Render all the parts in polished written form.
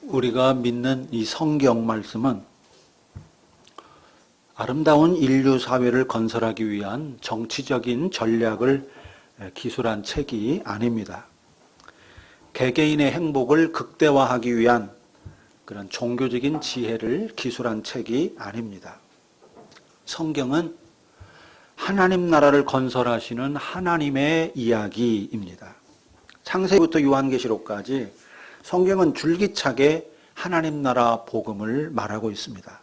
우리가 믿는 이 성경 말씀은 아름다운 인류 사회를 건설하기 위한 정치적인 전략을 기술한 책이 아닙니다. 개개인의 행복을 극대화하기 위한 그런 종교적인 지혜를 기술한 책이 아닙니다. 성경은 하나님 나라를 건설하시는 하나님의 이야기입니다. 창세기부터 요한계시록까지 성경은 줄기차게 하나님 나라 복음을 말하고 있습니다.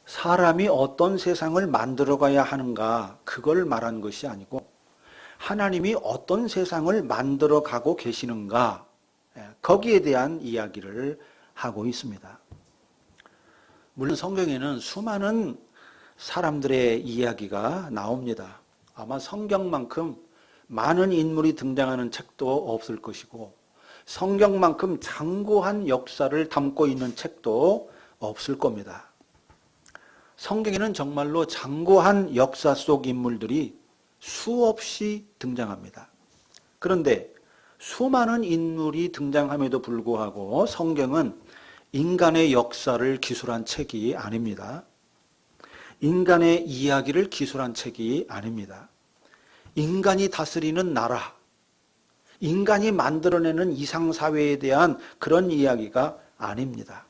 사람이 어떤 세상을 만들어가야 하는가, 그걸 말한 것이 아니고 하나님이 어떤 세상을 만들어가고 계시는가, 거기에 대한 이야기를 하고 있습니다. 물론 성경에는 수많은 사람들의 이야기가 나옵니다. 아마 성경만큼 많은 인물이 등장하는 책도 없을 것이고 성경만큼 장구한 역사를 담고 있는 책도 없을 겁니다. 성경에는 정말로 장구한 역사 속 인물들이 수없이 등장합니다. 그런데 수많은 인물이 등장함에도 불구하고 성경은 인간의 역사를 기술한 책이 아닙니다. 인간의 이야기를 기술한 책이 아닙니다. 인간이 다스리는 나라, 인간이 만들어내는 이상사회에 대한 그런 이야기가 아닙니다.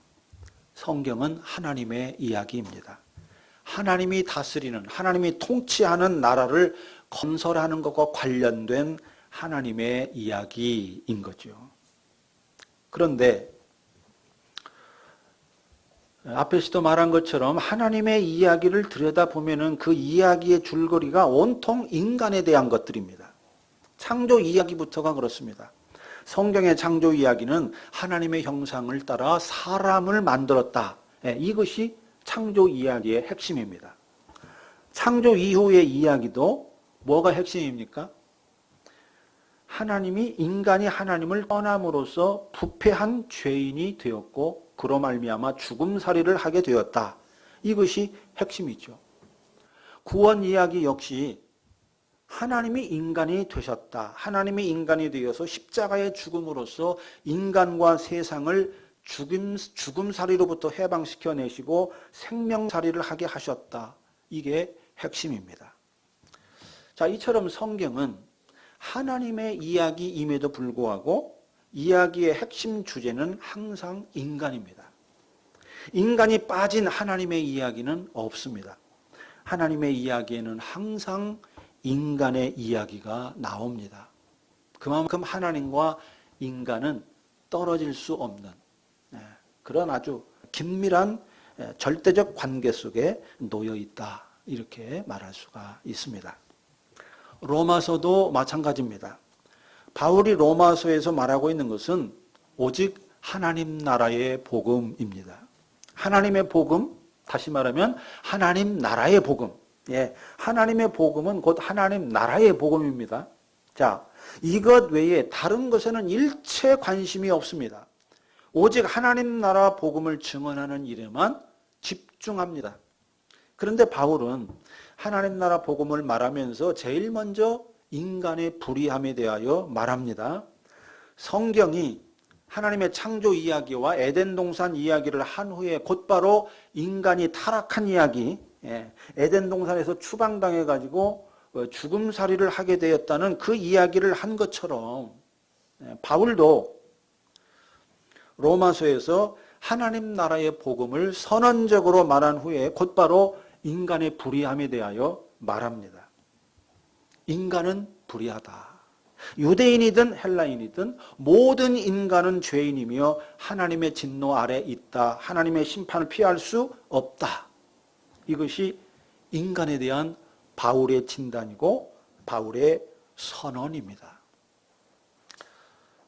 성경은 하나님의 이야기입니다. 하나님이 다스리는, 하나님이 통치하는 나라를 건설하는 것과 관련된 하나님의 이야기인 거죠. 그런데 앞에서도 말한 것처럼 하나님의 이야기를 들여다보면 그 이야기의 줄거리가 온통 인간에 대한 것들입니다. 창조 이야기부터가 그렇습니다. 성경의 창조 이야기는 하나님의 형상을 따라 사람을 만들었다. 이것이 창조 이야기의 핵심입니다. 창조 이후의 이야기도 뭐가 핵심입니까? 하나님이 인간이 하나님을 떠남으로써 부패한 죄인이 되었고 그로 말미암아 죽음살이를 하게 되었다. 이것이 핵심이죠. 구원 이야기 역시 하나님이 인간이 되셨다. 하나님이 인간이 되어서 십자가의 죽음으로써 인간과 세상을 죽음살이로부터 해방시켜내시고 생명살이를 하게 하셨다. 이게 핵심입니다. 자, 이처럼 성경은 하나님의 이야기임에도 불구하고 이야기의 핵심 주제는 항상 인간입니다. 인간이 빠진 하나님의 이야기는 없습니다. 하나님의 이야기에는 항상 인간의 이야기가 나옵니다. 그만큼 하나님과 인간은 떨어질 수 없는 그런 아주 긴밀한 절대적 관계 속에 놓여 있다. 이렇게 말할 수가 있습니다. 로마서도 마찬가지입니다. 바울이 로마서에서 말하고 있는 것은 오직 하나님 나라의 복음입니다. 하나님의 복음, 다시 말하면 하나님 나라의 복음. 하나님의 복음은 곧 하나님 나라의 복음입니다. 자, 이것 외에 다른 것에는 일체 관심이 없습니다. 오직 하나님 나라 복음을 증언하는 일에만 집중합니다. 그런데 바울은 하나님 나라 복음을 말하면서 제일 먼저 인간의 불의함에 대하여 말합니다. 성경이 하나님의 창조 이야기와 에덴 동산 이야기를 한 후에 곧바로 인간이 타락한 이야기, 에덴 동산에서 추방당해가지고 죽음살이를 하게 되었다는 그 이야기를 한 것처럼 바울도 로마서에서 하나님 나라의 복음을 선언적으로 말한 후에 곧바로 인간의 불의함에 대하여 말합니다. 인간은 불의하다. 유대인이든 헬라인이든 모든 인간은 죄인이며 하나님의 진노 아래 있다. 하나님의 심판을 피할 수 없다. 이것이 인간에 대한 바울의 진단이고 바울의 선언입니다.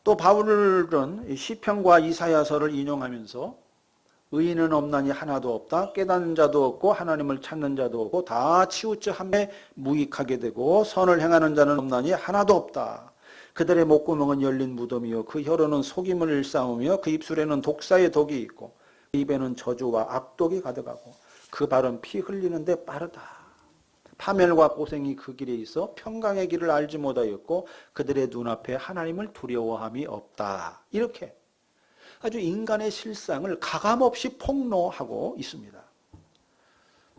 또 바울은 시편과 이사야서를 인용하면서 의인은 없나니 하나도 없다. 깨닫는 자도 없고 하나님을 찾는 자도 없고 다 치우쳐함에 무익하게 되고 선을 행하는 자는 없나니 하나도 없다. 그들의 목구멍은 열린 무덤이요 그 혀로는 속임을 일삼으며 그 입술에는 독사의 독이 있고 그 입에는 저주와 악독이 가득하고 그 발은 피 흘리는데 빠르다. 파멸과 고생이 그 길에 있어 평강의 길을 알지 못하였고 그들의 눈앞에 하나님을 두려워함이 없다. 이렇게 아주 인간의 실상을 가감없이 폭로하고 있습니다.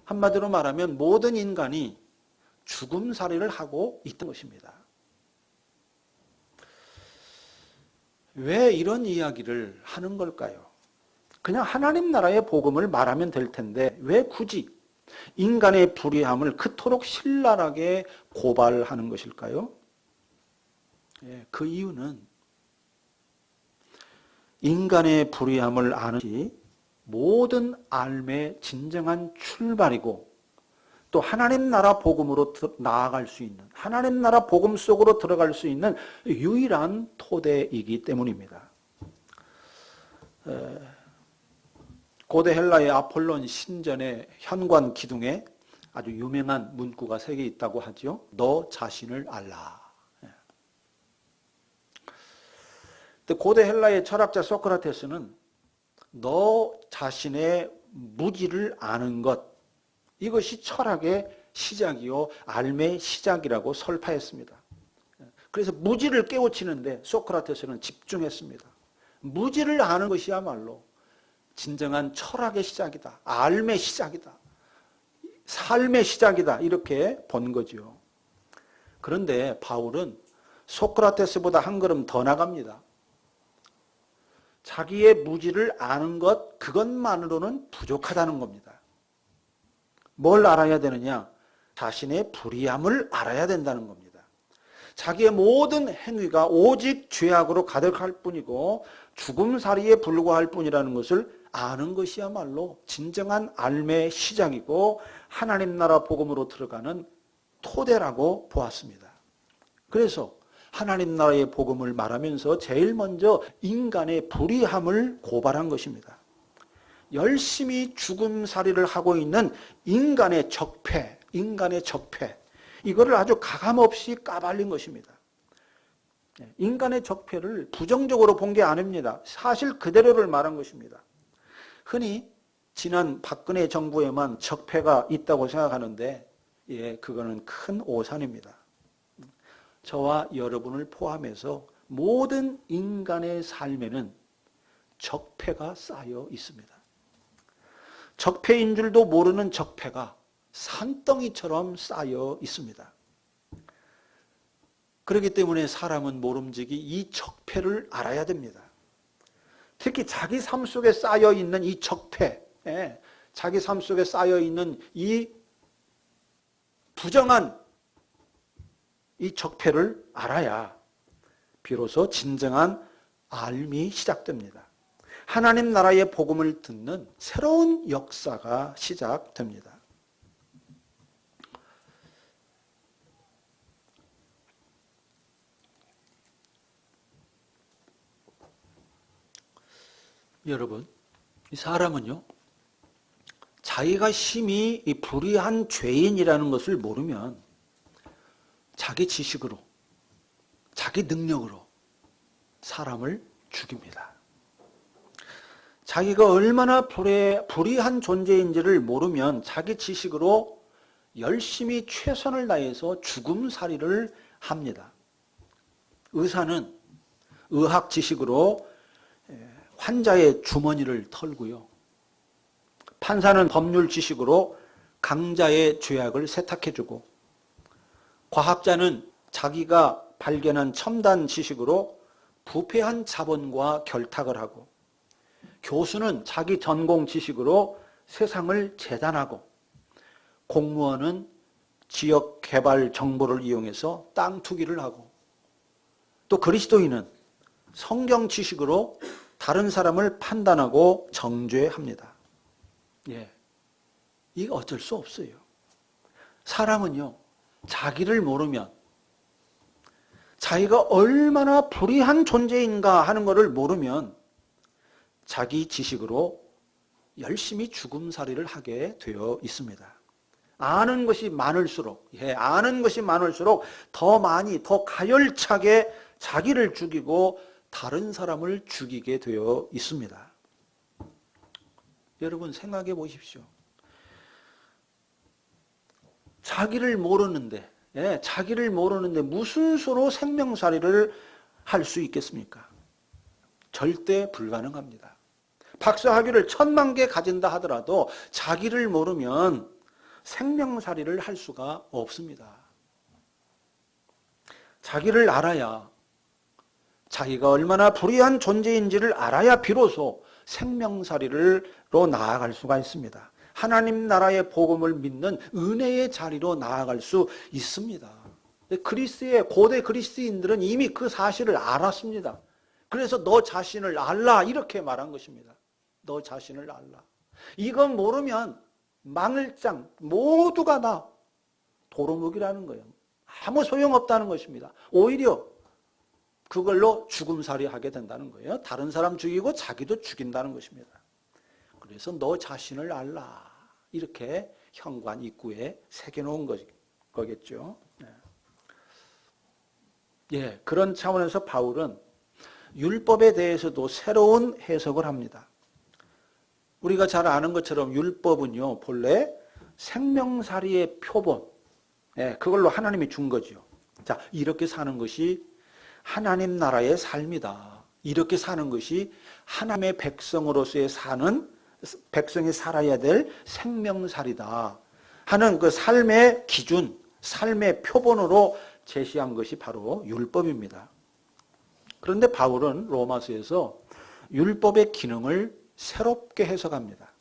한마디로 말하면 모든 인간이 죽음살이를 하고 있던 것입니다. 왜 이런 이야기를 하는 걸까요? 그냥 하나님 나라의 복음을 말하면 될 텐데 왜 굳이 인간의 불의함을 그토록 신랄하게 고발하는 것일까요? 그 이유는 인간의 불의함을 아는 것이 모든 삶의 진정한 출발이고 또 하나님 나라 복음으로 나아갈 수 있는, 하나님 나라 복음 속으로 들어갈 수 있는 유일한 토대이기 때문입니다. 고대 헬라의 아폴론 신전의 현관 기둥에 아주 유명한 문구가 3개 있다고 하죠. 너 자신을 알라. 고대 헬라의 철학자 소크라테스는 너 자신의 무지를 아는 것, 이것이 철학의 시작이요 삶의 시작이라고 설파했습니다. 그래서 무지를 깨우치는데 소크라테스는 집중했습니다. 무지를 아는 것이야말로 진정한 철학의 시작이다. 삶의 시작이다. 삶의 시작이다. 이렇게 본 거죠. 그런데 바울은 소크라테스보다 한 걸음 더 나갑니다. 자기의 무지를 아는 것, 그것만으로는 부족하다는 겁니다. 뭘 알아야 되느냐? 자신의 불의함을 알아야 된다는 겁니다. 자기의 모든 행위가 오직 죄악으로 가득할 뿐이고 죽음살이에 불과할 뿐이라는 것을 아는 것이야말로 진정한 삶의 시작이고 하나님 나라 복음으로 들어가는 토대라고 보았습니다. 그래서 하나님 나라의 복음을 말하면서 제일 먼저 인간의 불의함을 고발한 것입니다. 열심히 죽음살이를 하고 있는 인간의 적폐, 이거를 아주 가감없이 까발린 것입니다. 인간의 적폐를 부정적으로 본 게 아닙니다. 사실 그대로를 말한 것입니다. 흔히 지난 박근혜 정부에만 적폐가 있다고 생각하는데 그거는 큰 오산입니다. 저와 여러분을 포함해서 모든 인간의 삶에는 적폐가 쌓여 있습니다. 적폐인 줄도 모르는 적폐가 산더미처럼 쌓여 있습니다. 그렇기 때문에 사람은 모름지기 이 적폐를 알아야 됩니다. 특히 자기 삶 속에 쌓여 있는 이 적폐, 자기 삶 속에 쌓여 있는 이 부정한 이 적폐를 알아야 비로소 진정한 삶이 시작됩니다. 하나님 나라의 복음을 듣는 새로운 역사가 시작됩니다. 여러분, 이 사람은요, 자기가 심히 이 불의한 죄인이라는 것을 모르면 자기 지식으로, 자기 능력으로 사람을 죽입니다. 자기가 얼마나 불의한 존재인지를 모르면 자기 지식으로 열심히 최선을 다해서 죽음살이를 합니다. 의사는 의학 지식으로 환자의 주머니를 털고요. 판사는 법률 지식으로 강자의 죄악을 세탁해주고, 과학자는 자기가 발견한 첨단 지식으로 부패한 자본과 결탁을 하고, 교수는 자기 전공 지식으로 세상을 재단하고, 공무원은 지역 개발 정보를 이용해서 땅 투기를 하고, 또 그리스도인은 성경 지식으로 다른 사람을 판단하고 정죄합니다. 이거 어쩔 수 없어요. 사람은요, 자기를 모르면, 자기가 얼마나 불의한 존재인가 하는 것을 모르면 자기 지식으로 열심히 죽음살이를 하게 되어 있습니다. 아는 것이 많을수록 더 많이, 더 가열차게 자기를 죽이고 다른 사람을 죽이게 되어 있습니다. 여러분 생각해 보십시오. 자기를 모르는데 무슨 수로 생명살이를 할 수 있겠습니까? 절대 불가능합니다. 박사학위를 1000만 개 가진다 하더라도 자기를 모르면 생명살이를 할 수가 없습니다. 자기를 알아야, 자기가 얼마나 불의한 존재인지를 알아야 비로소 생명살이로 나아갈 수가 있습니다. 하나님 나라의 복음을 믿는 은혜의 자리로 나아갈 수 있습니다. 그리스의 고대 그리스인들은 이미 그 사실을 알았습니다. 그래서 너 자신을 알라 이렇게 말한 것입니다. 너 자신을 알라. 이건 모르면 망을장 모두가 다 도루묵이라는 거예요. 아무 소용없다는 것입니다. 오히려 그걸로 죽음살이 하게 된다는 거예요. 다른 사람 죽이고 자기도 죽인다는 것입니다. 그래서 너 자신을 알라. 이렇게 현관 입구에 새겨놓은 거겠죠. 예, 그런 차원에서 바울은 율법에 대해서도 새로운 해석을 합니다. 우리가 잘 아는 것처럼 율법은요, 본래 생명살이의 표본, 그걸로 하나님이 준 거죠. 자, 이렇게 사는 것이 하나님 나라의 삶이다. 이렇게 사는 것이 하나님의 백성으로서의 사는, 백성이 살아야 될 생명살이다 하는 그 삶의 기준, 삶의 표본으로 제시한 것이 바로 율법입니다. 그런데 바울은 로마서에서 율법의 기능을 새롭게 해석합니다.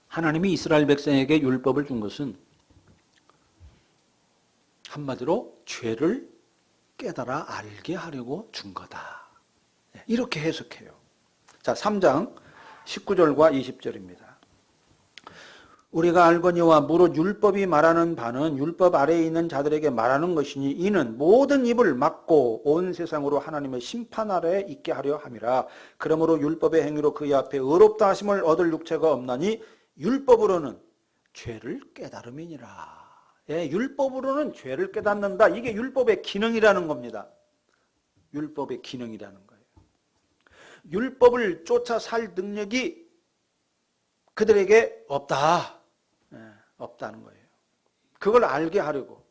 하나님이 이스라엘 백성에게 율법을 준 것은 한마디로 죄를 깨달아 알게 하려고 준 거다. 이렇게 해석해요. 자, 3장 19절과 20절입니다. 우리가 알거니와 무릇 율법이 말하는 바는 율법 아래에 있는 자들에게 말하는 것이니 이는 모든 입을 막고 온 세상으로 하나님의 심판 아래에 있게 하려 함이라. 그러므로 율법의 행위로 그의 앞에 의롭다 하심을 얻을 육체가 없나니 율법으로는 죄를 깨달음이니라. 예, 율법으로는 죄를 깨닫는다. 이게 율법의 기능이라는 겁니다. 율법의 기능이라는 거예요. 율법을 쫓아 살 능력이 그들에게 없다. 없다는 거예요. 그걸 알게 하려고.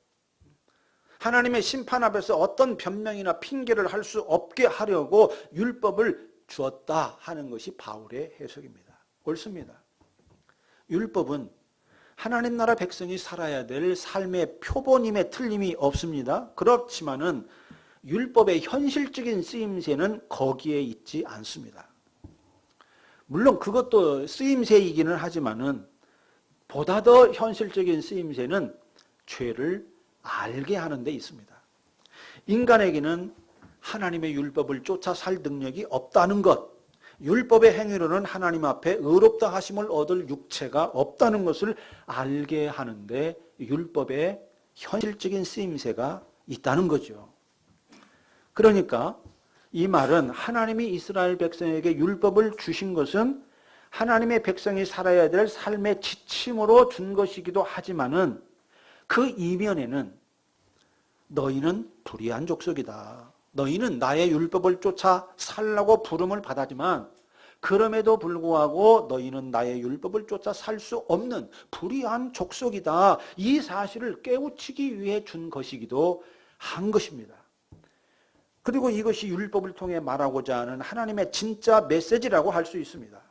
하나님의 심판 앞에서 어떤 변명이나 핑계를 할 수 없게 하려고 율법을 주었다 하는 것이 바울의 해석입니다. 옳습니다. 율법은 하나님 나라 백성이 살아야 될 삶의 표본임에 틀림이 없습니다. 그렇지만은 율법의 현실적인 쓰임새는 거기에 있지 않습니다. 물론 그것도 쓰임새이기는 하지만은 보다 더 현실적인 쓰임새는 죄를 알게 하는 데 있습니다. 인간에게는 하나님의 율법을 쫓아 살 능력이 없다는 것, 율법의 행위로는 하나님 앞에 의롭다 하심을 얻을 육체가 없다는 것을 알게 하는데 율법의 현실적인 쓰임새가 있다는 거죠. 그러니까 이 말은 하나님이 이스라엘 백성에게 율법을 주신 것은 하나님의 백성이 살아야 될 삶의 지침으로 준 것이기도 하지만은 그 이면에는 너희는 불의한 족속이다. 너희는 나의 율법을 쫓아 살라고 부름을 받았지만 그럼에도 불구하고 너희는 나의 율법을 쫓아 살 수 없는 불의한 족속이다. 이 사실을 깨우치기 위해 준 것이기도 한 것입니다. 그리고 이것이 율법을 통해 말하고자 하는 하나님의 진짜 메시지라고 할 수 있습니다.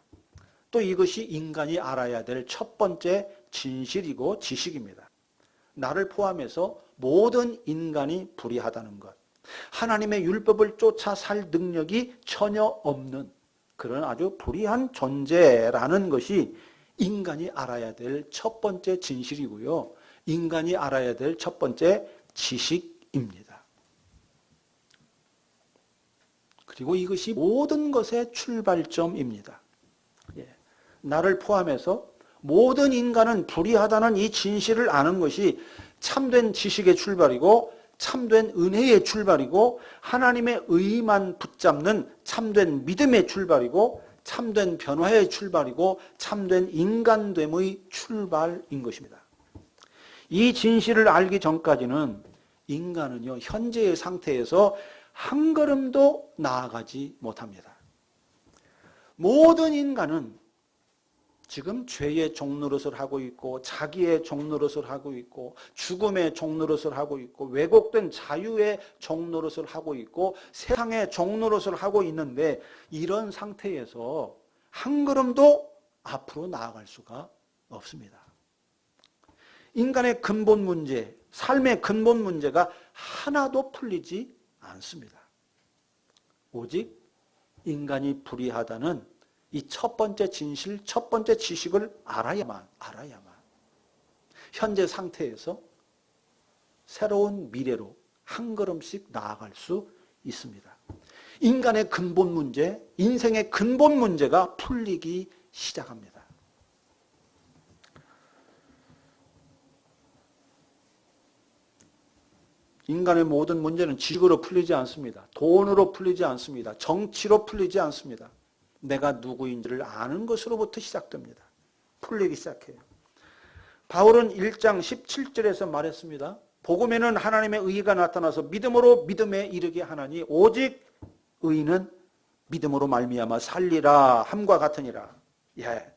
또 이것이 인간이 알아야 될 첫 번째 진실이고 지식입니다. 나를 포함해서 모든 인간이 불의하다는 것. 하나님의 율법을 쫓아 살 능력이 전혀 없는 그런 아주 불의한 존재라는 것이 인간이 알아야 될 첫 번째 진실이고요. 인간이 알아야 될 첫 번째 지식입니다. 그리고 이것이 모든 것의 출발점입니다. 나를 포함해서 모든 인간은 불의하다는 이 진실을 아는 것이 참된 지식의 출발이고 참된 은혜의 출발이고 하나님의 의만 붙잡는 참된 믿음의 출발이고 참된 변화의 출발이고 참된 인간됨의 출발인 것입니다. 이 진실을 알기 전까지는 인간은요, 현재의 상태에서 한 걸음도 나아가지 못합니다. 모든 인간은 지금 죄의 종노릇을 하고 있고 자기의 종노릇을 하고 있고 죽음의 종노릇을 하고 있고 왜곡된 자유의 종노릇을 하고 있고 세상의 종노릇을 하고 있는데 이런 상태에서 한 걸음도 앞으로 나아갈 수가 없습니다. 인간의 근본 문제, 삶의 근본 문제가 하나도 풀리지 않습니다. 오직 인간이 불의하다는 이 첫 번째 진실, 첫 번째 지식을 알아야만 현재 상태에서 새로운 미래로 한 걸음씩 나아갈 수 있습니다. 인간의 근본 문제, 인생의 근본 문제가 풀리기 시작합니다. 인간의 모든 문제는 지식으로 풀리지 않습니다. 돈으로 풀리지 않습니다. 정치로 풀리지 않습니다. 내가 누구인지를 아는 것으로부터 시작됩니다. 풀리기 시작해요. 바울은 1장 17절에서 말했습니다. 복음에는 하나님의 의가 나타나서 믿음으로 믿음에 이르게 하나니 오직 의는 믿음으로 말미암아 살리라 함과 같으니라. 예,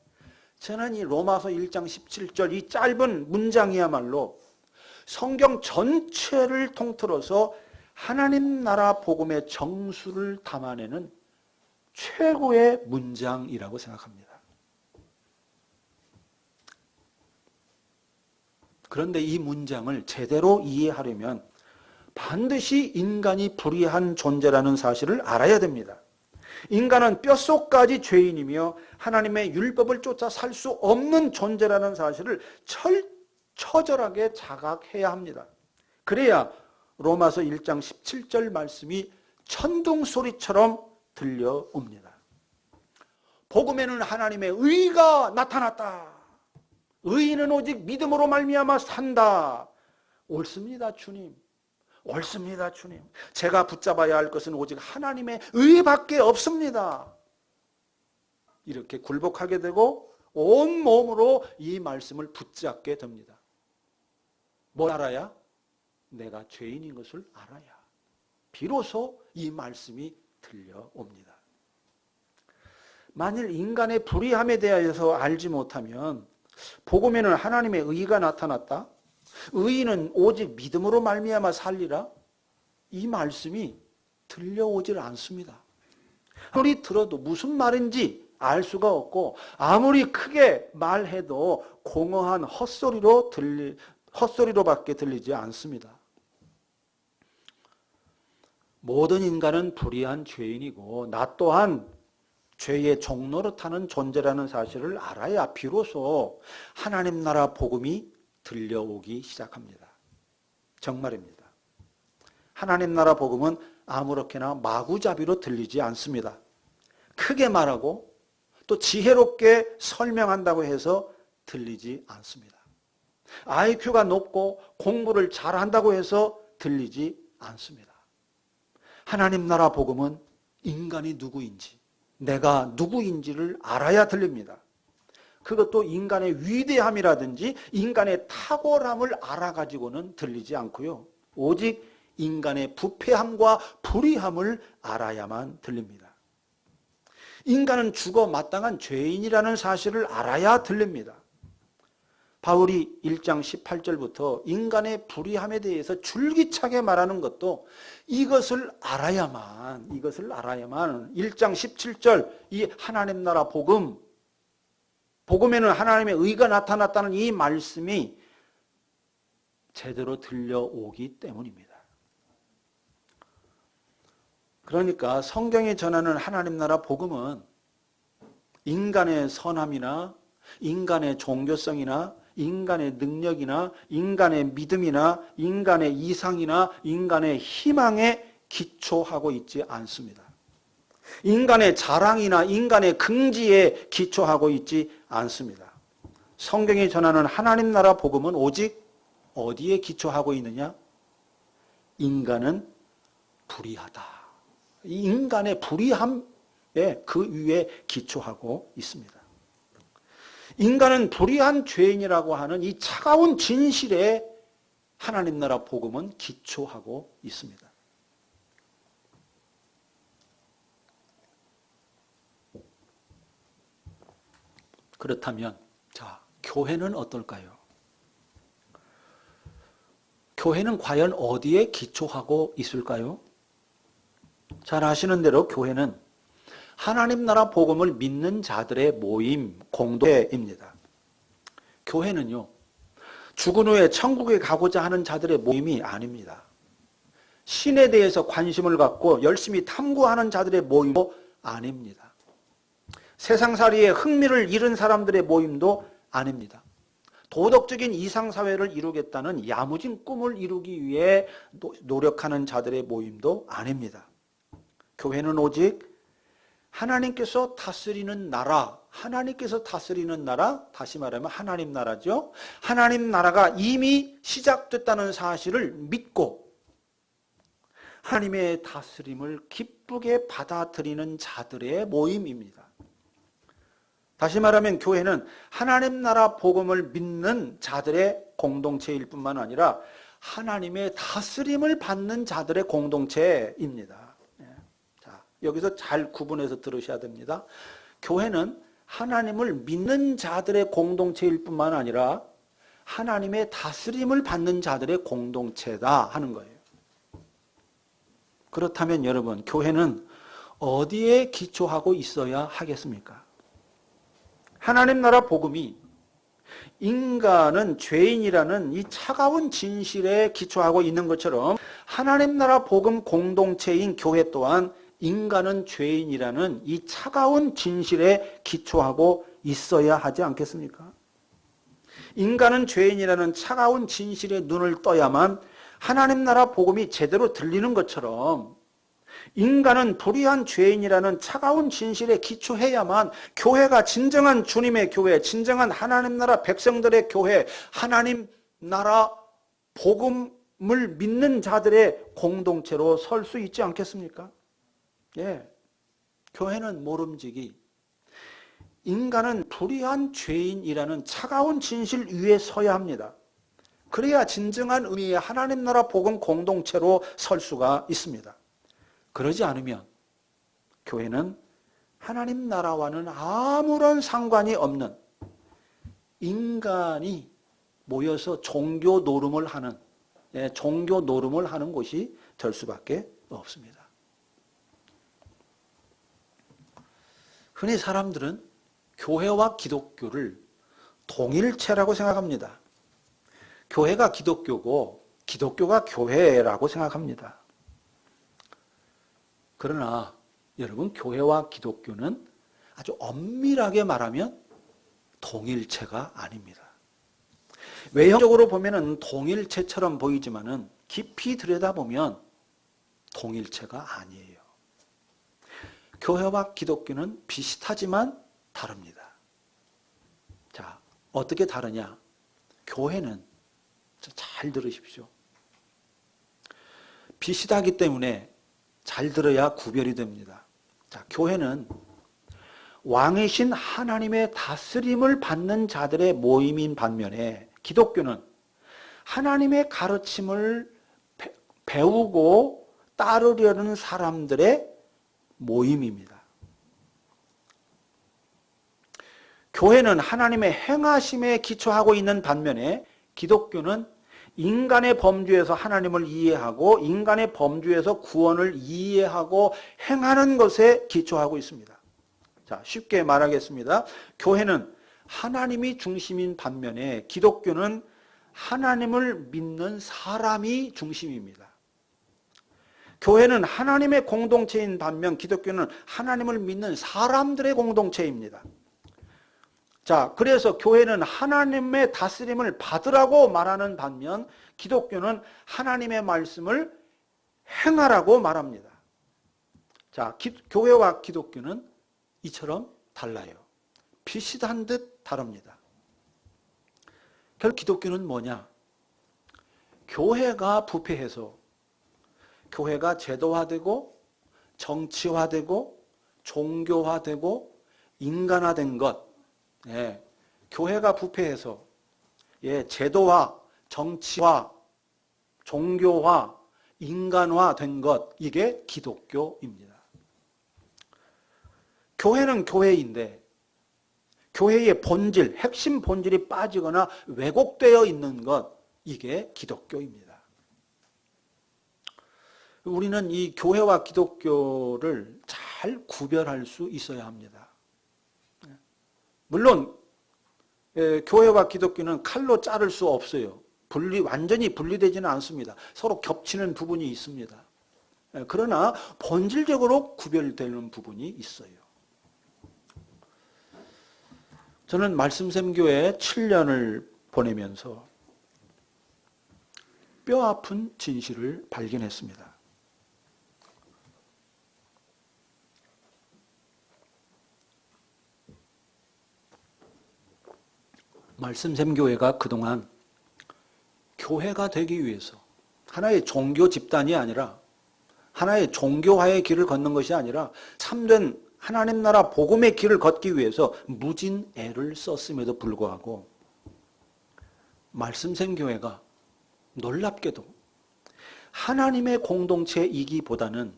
저는 이 로마서 1장 17절 이 짧은 문장이야말로 성경 전체를 통틀어서 하나님 나라 복음의 정수를 담아내는 최고의 문장이라고 생각합니다. 그런데 이 문장을 제대로 이해하려면 반드시 인간이 불의한 존재라는 사실을 알아야 됩니다. 인간은 뼛속까지 죄인이며 하나님의 율법을 쫓아 살 수 없는 존재라는 사실을 처절하게 자각해야 합니다. 그래야 로마서 1장 17절 말씀이 천둥소리처럼 들려옵니다. 복음에는 하나님의 의가 나타났다. 의인은 오직 믿음으로 말미암아 산다. 옳습니다, 주님. 옳습니다, 주님. 제가 붙잡아야 할 것은 오직 하나님의 의밖에 없습니다. 이렇게 굴복하게 되고 온 몸으로 이 말씀을 붙잡게 됩니다. 뭘 알아야? 내가 죄인인 것을 알아야 비로소 이 말씀이 들려옵니다. 만일 인간의 불의함에 대하여서 알지 못하면 복음에는 하나님의 의가 나타났다. 의인은 오직 믿음으로 말미암아 살리라. 이 말씀이 들려오질 않습니다. 아무리 들어도 무슨 말인지 알 수가 없고 아무리 크게 말해도 공허한 헛소리로밖에 들리지 않습니다. 모든 인간은 불의한 죄인이고 나 또한 죄의 종노릇하는 존재라는 사실을 알아야 비로소 하나님 나라 복음이 들려오기 시작합니다. 정말입니다. 하나님 나라 복음은 아무렇게나 마구잡이로 들리지 않습니다. 크게 말하고 또 지혜롭게 설명한다고 해서 들리지 않습니다. IQ가 높고 공부를 잘한다고 해서 들리지 않습니다. 하나님 나라 복음은 인간이 누구인지, 내가 누구인지를 알아야 들립니다. 그것도 인간의 위대함이라든지 인간의 탁월함을 알아가지고는 들리지 않고요. 오직 인간의 부패함과 불의함을 알아야만 들립니다. 인간은 죽어 마땅한 죄인이라는 사실을 알아야 들립니다. 바울이 1장 18절부터 인간의 불의함에 대해서 줄기차게 말하는 것도 이것을 알아야만 1장 17절 이 하나님 나라 복음에는 하나님의 의가 나타났다는 이 말씀이 제대로 들려오기 때문입니다. 그러니까 성경이 전하는 하나님 나라 복음은 인간의 선함이나 인간의 종교성이나 인간의 능력이나 인간의 믿음이나 인간의 이상이나 인간의 희망에 기초하고 있지 않습니다. 인간의 자랑이나 인간의 긍지에 기초하고 있지 않습니다. 성경이 전하는 하나님 나라 복음은 오직 어디에 기초하고 있느냐? 인간은 불의하다. 이 인간의 불의함에 그 위에 기초하고 있습니다. 인간은 불의한 죄인이라고 하는 이 차가운 진실에 하나님 나라 복음은 기초하고 있습니다. 그렇다면 자, 교회는 어떨까요? 교회는 과연 어디에 기초하고 있을까요? 잘 아시는 대로 교회는 하나님 나라 복음을 믿는 자들의 모임, 공동체입니다. 교회는요, 죽은 후에 천국에 가고자 하는 자들의 모임이 아닙니다. 신에 대해서 관심을 갖고 열심히 탐구하는 자들의 모임도 아닙니다. 세상살이에 흥미를 잃은 사람들의 모임도 아닙니다. 도덕적인 이상사회를 이루겠다는 야무진 꿈을 이루기 위해 노력하는 자들의 모임도 아닙니다. 교회는 오직 하나님께서 다스리는 나라, 하나님께서 다스리는 나라, 다시 말하면 하나님 나라죠. 하나님 나라가 이미 시작됐다는 사실을 믿고 하나님의 다스림을 기쁘게 받아들이는 자들의 모임입니다. 다시 말하면 교회는 하나님 나라 복음을 믿는 자들의 공동체일 뿐만 아니라 하나님의 다스림을 받는 자들의 공동체입니다. 자, 여기서 잘 구분해서 들으셔야 됩니다. 교회는 하나님을 믿는 자들의 공동체일 뿐만 아니라 하나님의 다스림을 받는 자들의 공동체다 하는 거예요. 그렇다면 여러분, 교회는 어디에 기초하고 있어야 하겠습니까? 하나님 나라 복음이 인간은 죄인이라는 이 차가운 진실에 기초하고 있는 것처럼 하나님 나라 복음 공동체인 교회 또한 인간은 죄인이라는 이 차가운 진실에 기초하고 있어야 하지 않겠습니까? 인간은 죄인이라는 차가운 진실에 눈을 떠야만 하나님 나라 복음이 제대로 들리는 것처럼 인간은 불의한 죄인이라는 차가운 진실에 기초해야만 교회가 진정한 주님의 교회, 진정한 하나님 나라 백성들의 교회, 하나님 나라 복음을 믿는 자들의 공동체로 설 수 있지 않겠습니까? 예. 교회는 모름지기 인간은 불의한 죄인이라는 차가운 진실 위에 서야 합니다. 그래야 진정한 의미의 하나님 나라 복음 공동체로 설 수가 있습니다. 그러지 않으면 교회는 하나님 나라와는 아무런 상관이 없는 인간이 모여서 종교 노름을 하는 곳이 될 수밖에 없습니다. 흔히 사람들은 교회와 기독교를 동일체라고 생각합니다. 교회가 기독교고 기독교가 교회라고 생각합니다. 그러나 여러분, 교회와 기독교는 아주 엄밀하게 말하면 동일체가 아닙니다. 외형적으로 보면 동일체처럼 보이지만은 깊이 들여다보면 동일체가 아니에요. 교회와 기독교는 비슷하지만 다릅니다. 자, 어떻게 다르냐? 교회는 잘 들으십시오. 비슷하기 때문에 잘 들어야 구별이 됩니다. 자, 교회는 왕이신 하나님의 다스림을 받는 자들의 모임인 반면에 기독교는 하나님의 가르침을 배우고 따르려는 사람들의 모임입니다. 교회는 하나님의 행하심에 기초하고 있는 반면에 기독교는 인간의 범주에서 하나님을 이해하고 인간의 범주에서 구원을 이해하고 행하는 것에 기초하고 있습니다. 자, 쉽게 말하겠습니다. 교회는 하나님이 중심인 반면에 기독교는 하나님을 믿는 사람이 중심입니다. 교회는 하나님의 공동체인 반면 기독교는 하나님을 믿는 사람들의 공동체입니다. 자, 그래서 교회는 하나님의 다스림을 받으라고 말하는 반면 기독교는 하나님의 말씀을 행하라고 말합니다. 자, 교회와 기독교는 이처럼 달라요. 비슷한 듯 다릅니다. 결국 기독교는 뭐냐? 교회가 부패해서 교회가 제도화되고 정치화되고 종교화되고 인간화된 것, 교회가 부패해서 제도화, 정치화, 종교화, 인간화된 것, 이게 기독교입니다. 교회는 교회인데 교회의 본질, 핵심 본질이 빠지거나 왜곡되어 있는 것, 이게 기독교입니다. 우리는 이 교회와 기독교를 잘 구별할 수 있어야 합니다. 물론 교회와 기독교는 칼로 자를 수 없어요. 완전히 분리되지는 않습니다. 서로 겹치는 부분이 있습니다. 그러나 본질적으로 구별되는 부분이 있어요. 저는 말씀샘교회 7년을 보내면서 뼈아픈 진실을 발견했습니다. 말씀샘교회가 그동안 교회가 되기 위해서 하나의 종교 집단이 아니라 하나의 종교화의 길을 걷는 것이 아니라 참된 하나님 나라 복음의 길을 걷기 위해서 무진 애를 썼음에도 불구하고 말씀샘교회가 놀랍게도 하나님의 공동체이기보다는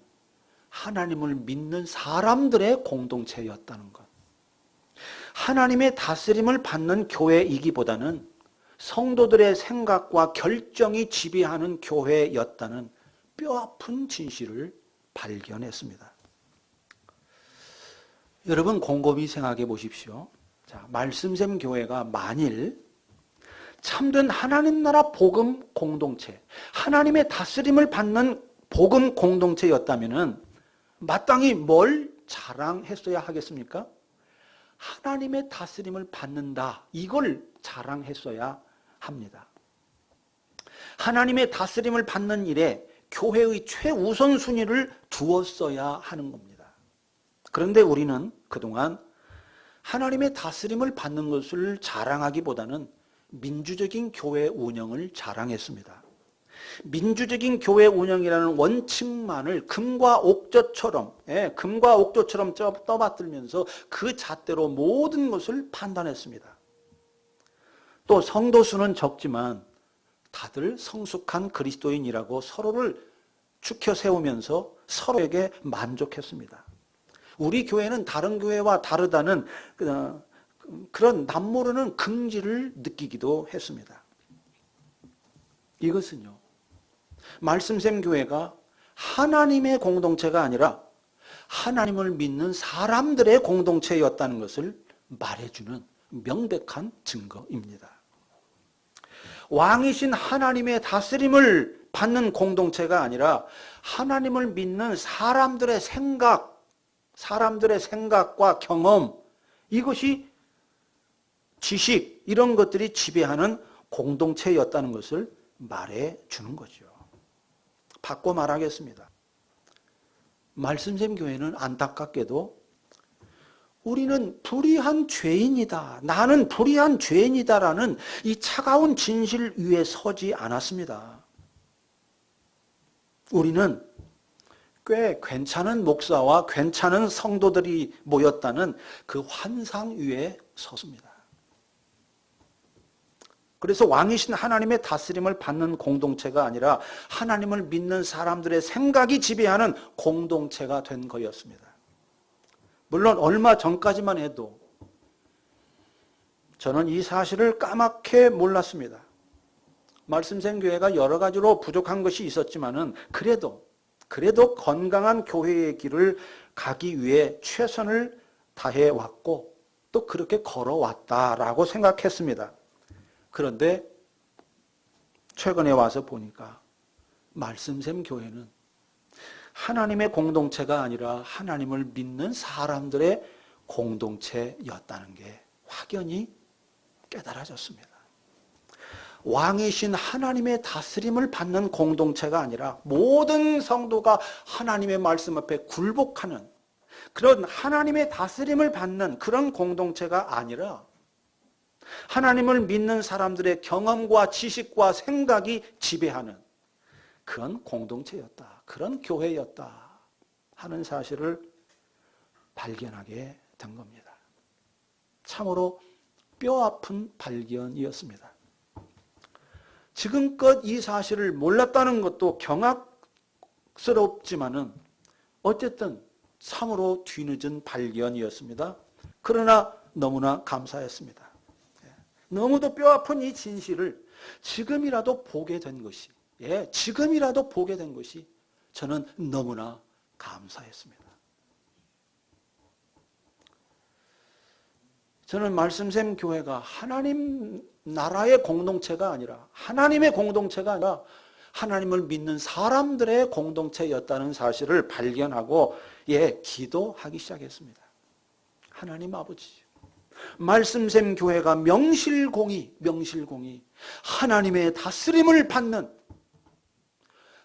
하나님을 믿는 사람들의 공동체였다는 것. 하나님의 다스림을 받는 교회이기보다는 성도들의 생각과 결정이 지배하는 교회였다는 뼈아픈 진실을 발견했습니다. 여러분 곰곰이 생각해 보십시오. 자, 말씀샘 교회가 만일 참된 하나님 나라 복음 공동체, 하나님의 다스림을 받는 복음 공동체였다면 마땅히 뭘 자랑했어야 하겠습니까? 하나님의 다스림을 받는다. 이걸 자랑했어야 합니다. 하나님의 다스림을 받는 일에 교회의 최우선 순위를 두었어야 하는 겁니다. 그런데 우리는 그동안 하나님의 다스림을 받는 것을 자랑하기보다는 민주적인 교회 운영을 자랑했습니다. 민주적인 교회 운영이라는 원칙만을 금과 옥조처럼 떠받들면서 그 잣대로 모든 것을 판단했습니다. 또 성도 수는 적지만 다들 성숙한 그리스도인이라고 서로를 추켜 세우면서 서로에게 만족했습니다. 우리 교회는 다른 교회와 다르다는 그런 남모르는 긍지를 느끼기도 했습니다. 이것은요, 말씀샘 교회가 하나님의 공동체가 아니라 하나님을 믿는 사람들의 공동체였다는 것을 말해주는 명백한 증거입니다. 왕이신 하나님의 다스림을 받는 공동체가 아니라 하나님을 믿는 사람들의 생각과 경험, 이것이 지식, 이런 것들이 지배하는 공동체였다는 것을 말해주는 거죠. 바꿔 말하겠습니다. 말씀샘 교회는 안타깝게도 우리는 불의한 죄인이다, 나는 불의한 죄인이다라는 이 차가운 진실 위에 서지 않았습니다. 우리는 꽤 괜찮은 목사와 괜찮은 성도들이 모였다는 그 환상 위에 섰습니다. 그래서 왕이신 하나님의 다스림을 받는 공동체가 아니라 하나님을 믿는 사람들의 생각이 지배하는 공동체가 된 거였습니다. 물론 얼마 전까지만 해도 저는 이 사실을 까맣게 몰랐습니다. 말씀샘 교회가 여러 가지로 부족한 것이 있었지만은 그래도 건강한 교회의 길을 가기 위해 최선을 다해 왔고 또 그렇게 걸어왔다라고 생각했습니다. 그런데 최근에 와서 보니까 말씀샘 교회는 하나님의 공동체가 아니라 하나님을 믿는 사람들의 공동체였다는 게 확연히 깨달아졌습니다. 왕이신 하나님의 다스림을 받는 공동체가 아니라 모든 성도가 하나님의 말씀 앞에 굴복하는 그런 하나님의 다스림을 받는 그런 공동체가 아니라 하나님을 믿는 사람들의 경험과 지식과 생각이 지배하는 그런 공동체였다, 그런 교회였다 하는 사실을 발견하게 된 겁니다. 참으로 뼈아픈 발견이었습니다. 지금껏 이 사실을 몰랐다는 것도 경악스럽지만은 어쨌든 참으로 뒤늦은 발견이었습니다. 그러나 너무나 감사했습니다. 너무도 뼈아픈 이 진실을 지금이라도 보게 된 것이, 지금이라도 보게 된 것이 저는 너무나 감사했습니다. 저는 말씀샘 교회가 하나님 나라의 공동체가 아니라, 하나님의 공동체가 아니라 하나님을 믿는 사람들의 공동체였다는 사실을 발견하고 기도하기 시작했습니다. 하나님 아버지, 말씀샘 교회가 명실공히 하나님의 다스림을 받는,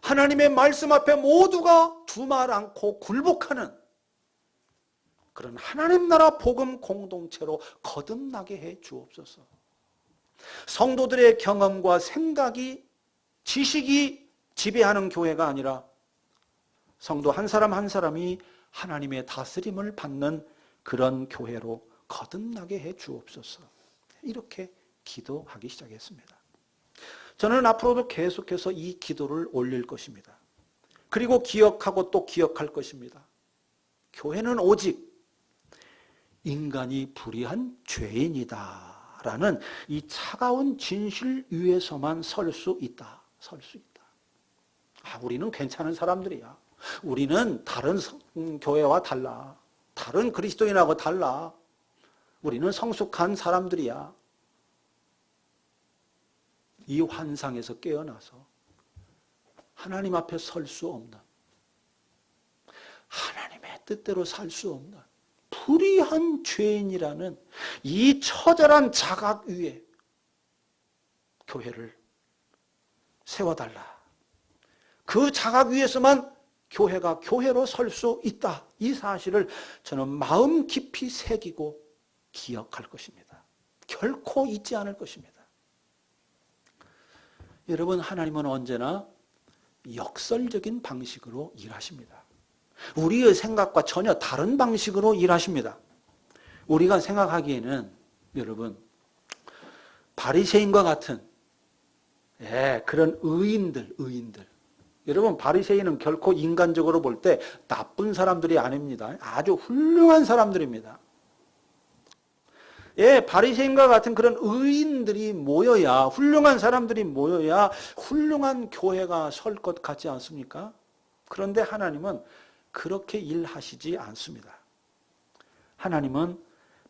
하나님의 말씀 앞에 모두가 두말 않고 굴복하는 그런 하나님 나라 복음 공동체로 거듭나게 해 주옵소서. 성도들의 경험과 생각이, 지식이 지배하는 교회가 아니라 성도 한 사람 한 사람이 하나님의 다스림을 받는 그런 교회로 거듭나게 해 주옵소서. 이렇게 기도하기 시작했습니다. 저는 앞으로도 계속해서 이 기도를 올릴 것입니다. 그리고 기억하고 또 기억할 것입니다. 교회는 오직 인간이 불의한 죄인이다 라는 이 차가운 진실 위에서만 설 수 있다. 우리는 괜찮은 사람들이야. 우리는 다른 교회와 달라. 다른 그리스도인하고 달라. 우리는 성숙한 사람들이야. 이 환상에서 깨어나서 하나님 앞에 설 수 없는, 하나님의 뜻대로 살 수 없는 불의한 죄인이라는 이 처절한 자각 위에 교회를 세워달라. 그 자각 위에서만 교회가 교회로 설 수 있다. 이 사실을 저는 마음 깊이 새기고 기억할 것입니다. 결코 잊지 않을 것입니다. 여러분, 하나님은 언제나 역설적인 방식으로 일하십니다. 우리의 생각과 전혀 다른 방식으로 일하십니다. 우리가 생각하기에는 여러분, 바리새인과 같은 그런 의인들. 여러분, 바리새인은 결코 인간적으로 볼 때 나쁜 사람들이 아닙니다. 아주 훌륭한 사람들입니다. 바리새인과 같은 그런 의인들이 모여야, 훌륭한 사람들이 모여야 훌륭한 교회가 설 것 같지 않습니까? 그런데 하나님은 그렇게 일하시지 않습니다. 하나님은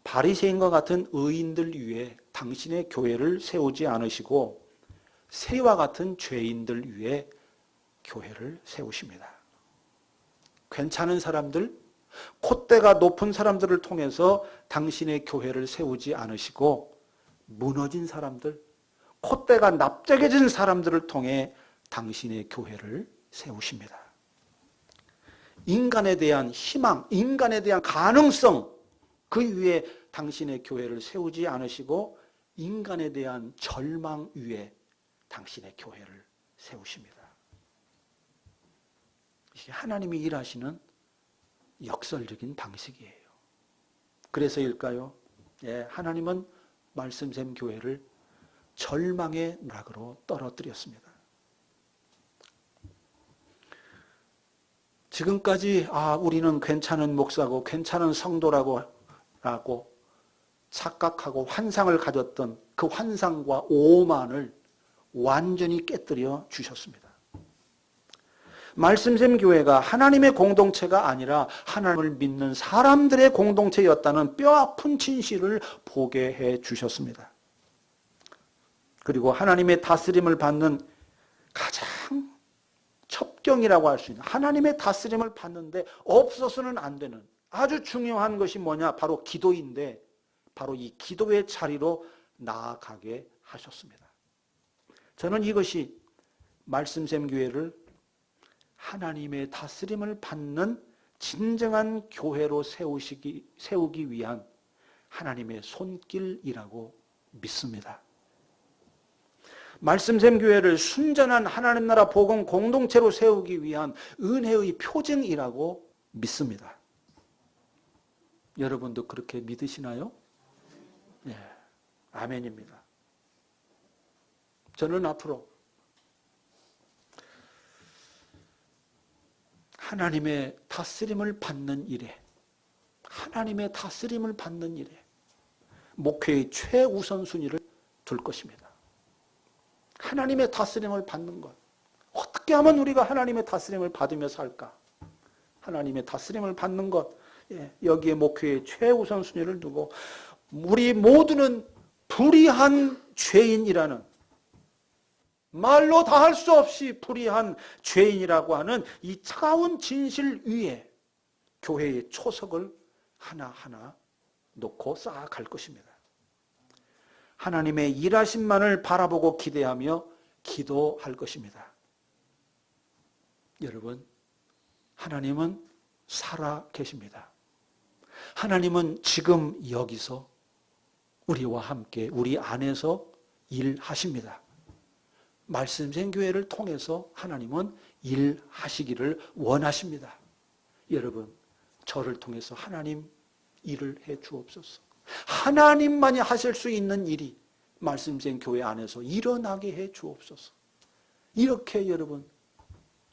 바리새인과 같은 의인들 위에 당신의 교회를 세우지 않으시고 새와 같은 죄인들 위에 교회를 세우십니다. 괜찮은 사람들, 콧대가 높은 사람들을 통해서 당신의 교회를 세우지 않으시고 무너진 사람들, 콧대가 납작해진 사람들을 통해 당신의 교회를 세우십니다. 인간에 대한 희망, 인간에 대한 가능성, 그 위에 당신의 교회를 세우지 않으시고 인간에 대한 절망 위에 당신의 교회를 세우십니다. 이게 하나님이 일하시는 역설적인 방식이에요. 그래서일까요? 하나님은 말씀샘 교회를 절망의 낙으로 떨어뜨렸습니다. 지금까지 우리는 괜찮은 목사고 괜찮은 성도라고 착각하고 환상을 가졌던 그 환상과 오만을 완전히 깨뜨려 주셨습니다. 말씀샘 교회가 하나님의 공동체가 아니라 하나님을 믿는 사람들의 공동체였다는 뼈아픈 진실을 보게 해 주셨습니다. 그리고 하나님의 다스림을 받는 가장 첩경이라고 할 수 있는, 하나님의 다스림을 받는데 없어서는 안 되는 아주 중요한 것이 뭐냐? 바로 기도인데, 바로 이 기도의 자리로 나아가게 하셨습니다. 저는 이것이 말씀샘 교회를 하나님의 다스림을 받는 진정한 교회로 세우기 위한 하나님의 손길이라고 믿습니다. 말씀샘 교회를 순전한 하나님 나라 복음 공동체로 세우기 위한 은혜의 표징이라고 믿습니다. 여러분도 그렇게 믿으시나요? 네, 아멘입니다. 저는 앞으로 하나님의 다스림을 받는 일에, 하나님의 다스림을 받는 일에 목회의 최우선순위를 둘 것입니다. 하나님의 다스림을 받는 것. 어떻게 하면 우리가 하나님의 다스림을 받으며 살까? 하나님의 다스림을 받는 것. 여기에 목회의 최우선순위를 두고 우리 모두는 불의한 죄인이라는, 말로 다 할 수 없이 불의한 죄인이라고 하는 이 차가운 진실 위에 교회의 초석을 하나하나 놓고 쌓아갈 것입니다. 하나님의 일하심만을 바라보고 기대하며 기도할 것입니다. 여러분, 하나님은 살아 계십니다. 하나님은 지금 여기서 우리와 함께 우리 안에서 일하십니다. 말씀생 교회를 통해서 하나님은 일하시기를 원하십니다. 여러분, 저를 통해서 하나님 일을 해 주옵소서. 하나님만이 하실 수 있는 일이 말씀생 교회 안에서 일어나게 해 주옵소서. 이렇게 여러분,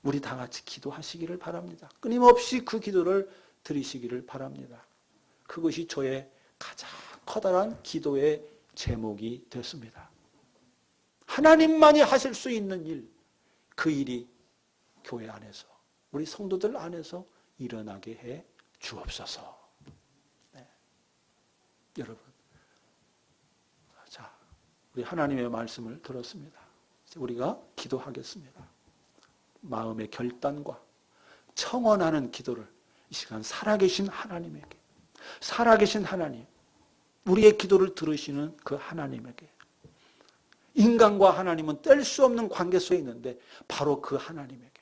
우리 다 같이 기도하시기를 바랍니다. 끊임없이 그 기도를 드리시기를 바랍니다. 그것이 저의 가장 커다란 기도의 제목이 됐습니다. 하나님만이 하실 수 있는 일, 그 일이 교회 안에서, 우리 성도들 안에서 일어나게 해 주옵소서. 네. 여러분, 자, 우리 하나님의 말씀을 들었습니다. 우리가 기도하겠습니다. 마음의 결단과 청원하는 기도를 이 시간 살아계신 하나님에게, 살아계신 하나님, 우리의 기도를 들으시는 그 하나님에게, 인간과 하나님은 뗄 수 없는 관계 속에 있는데 바로 그 하나님에게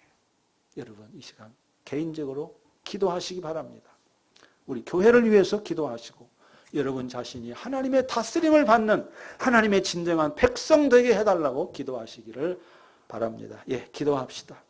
여러분 이 시간 개인적으로 기도하시기 바랍니다. 우리 교회를 위해서 기도하시고 여러분 자신이 하나님의 다스림을 받는 하나님의 진정한 백성 되게 해달라고 기도하시기를 바랍니다. 예, 기도합시다.